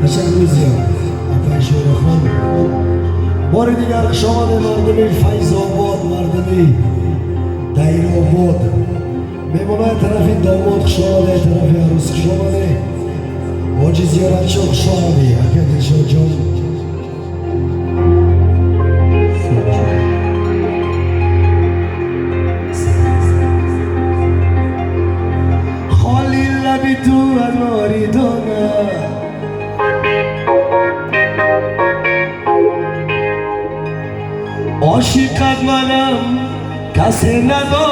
تشکر زیاد آقای شورخان. بار دیگر شما مردمی فیض آباد، مردمی دیر آباد میمونه طرف داماد خوشآمده، طرف عروس خوشآمده، حاجی زیارتچی خوشآمده. اکه دلشاد جان خالی لبی تو اناری دانه، عاشقت منم کسی نداره،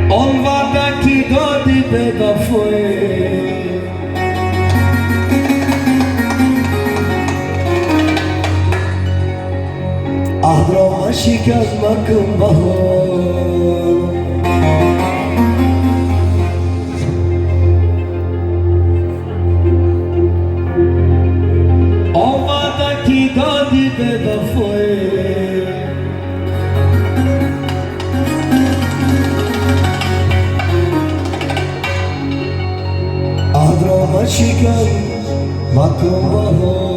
آن وعده که دادی به وفای، عهد را شکست مکن بهار. دادی به وفای، عهد را شکن مکن بهار.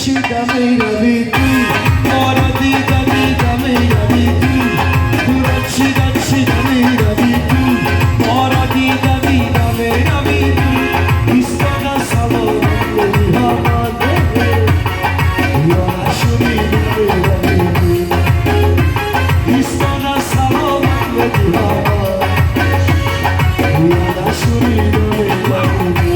Chida meira vidi, ora dida meira vidi, pura chida meira vidi, ora dida meira vidi, istana salon hamade, yona shuri meira vidi, istana salon hamade, yona shuri meira vidi.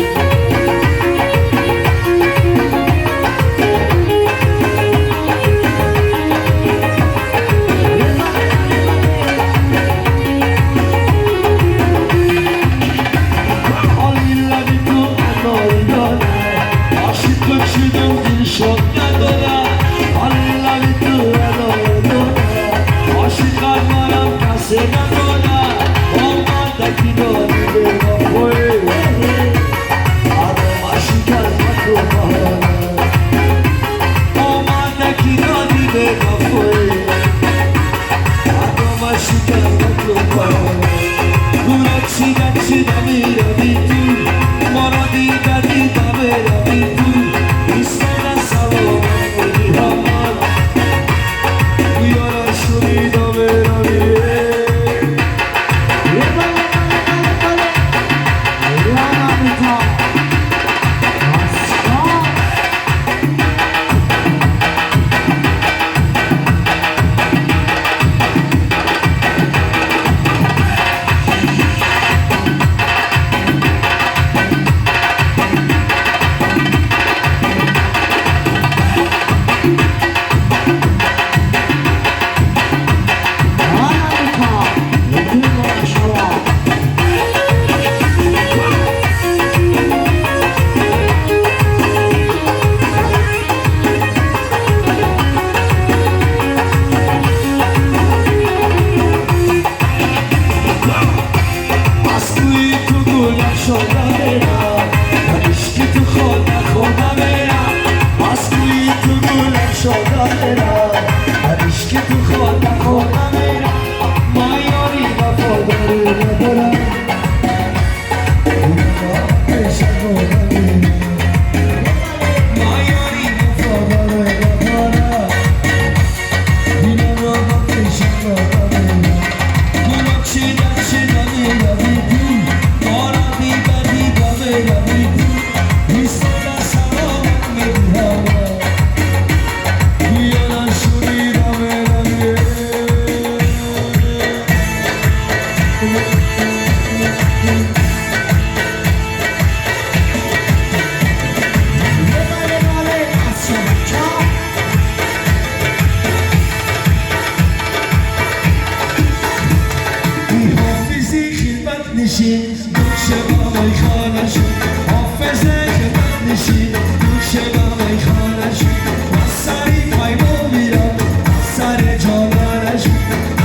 نشین گوشه بابای خانه شد حافظه خدمت نشین گوشه بابای خانه شد از سری پیمان میرم از سر جانانش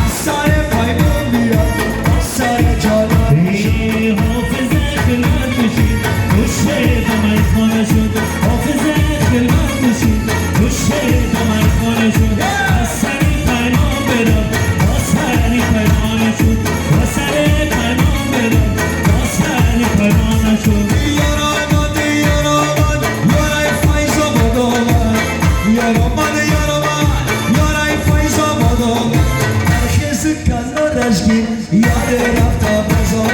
از سر پیمان میرم از سر جانانش حافظه خدمت نشین گوشه بابای خانه شد حافظه خدمت نشین گوشه بابای خانه شد از سری پیمان برم از سری پیمان شد از سری پیمان برم از سری پیمان شد یار آمد یارای فیض آمد یار آمد یارای فیض آمد هرکس کنارش گیر یار رفت بازار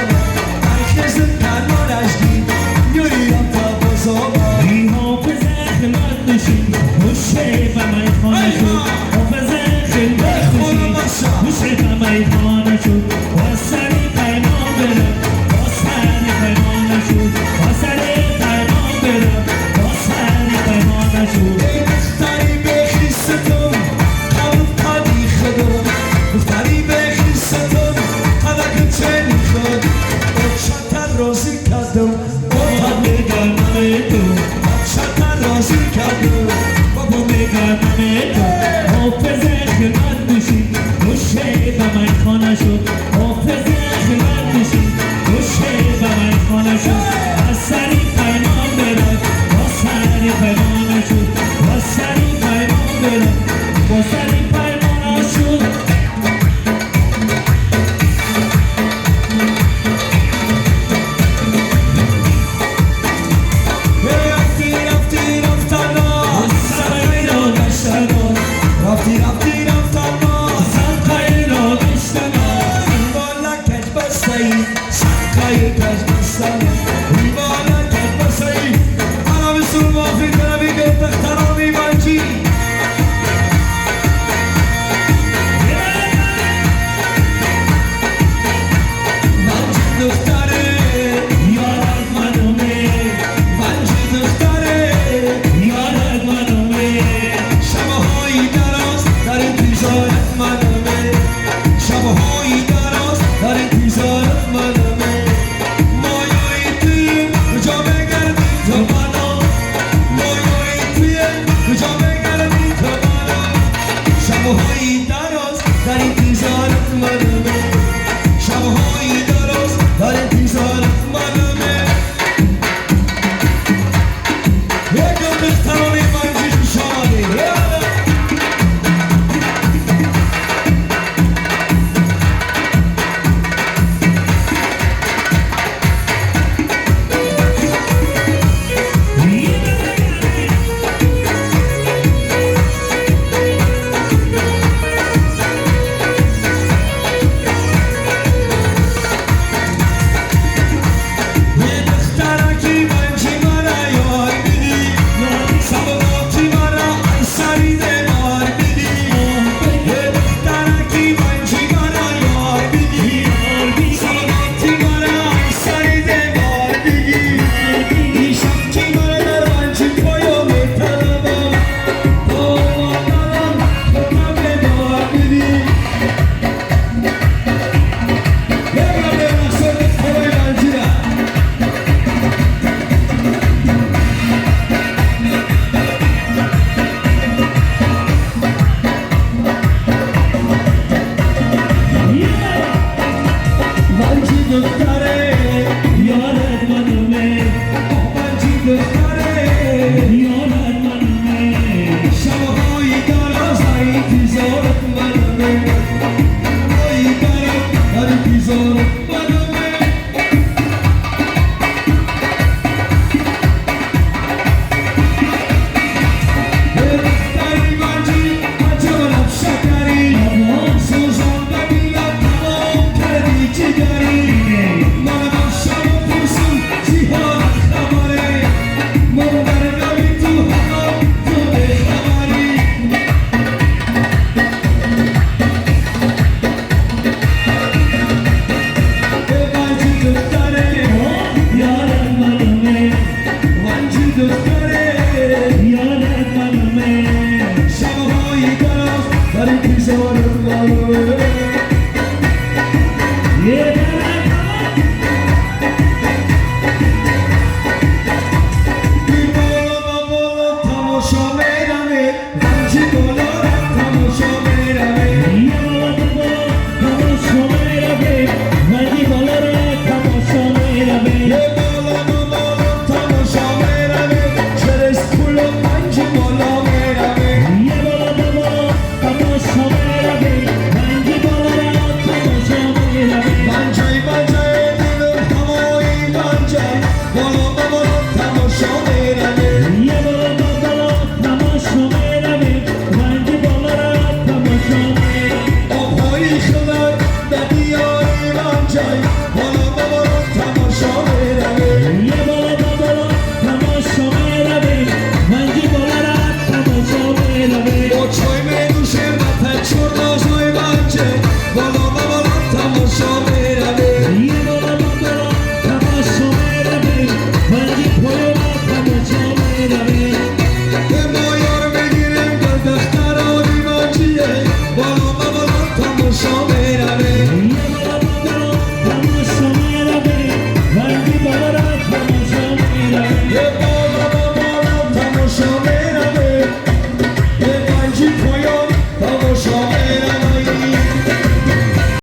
هرکس کنارش گیر یاری رفت بازار این حافظه خدمت نشین گوشه بابای خانه شد حافظه خدمت نشین گوشه بابای خانه شد از سری پیمان برم از سری پیمان شد از سری پیمان برم از سری پیمان شد دختری به خیستم قدی خودم دختری به خیستم قدک چنی خود چطر رازی کردم بابا میگردم تو چطر رازی کردم بابا میگردم تو حافظه خدمت نشین گوشه بابای خانه شد حافظه خدمت نشین گوشه بابای خانه شد از سری پیمان برم از سری پیمان شد از سری پیمان برم از سری پیمان شد رفتی رفتم صدقه را گشتم بالا کج بسایی سکای کج بسایی بالا کج بسایی انا بسر مافی کنمی گفت اخترامی بانچی بانچی دختره یارت منومه بانچی دختره یارت منومه شبهایی دراز در انتظارت منمه شبهایی دراز در انتظارت منمه مایایی توی کجا بگردی تو منو مایایی توی کجا بگردی تو منو شبهایی دراز در انتظارت منمه شبهایی دراز در انتظارت منمه یک دو دخترانی منجی خوشحالی Together.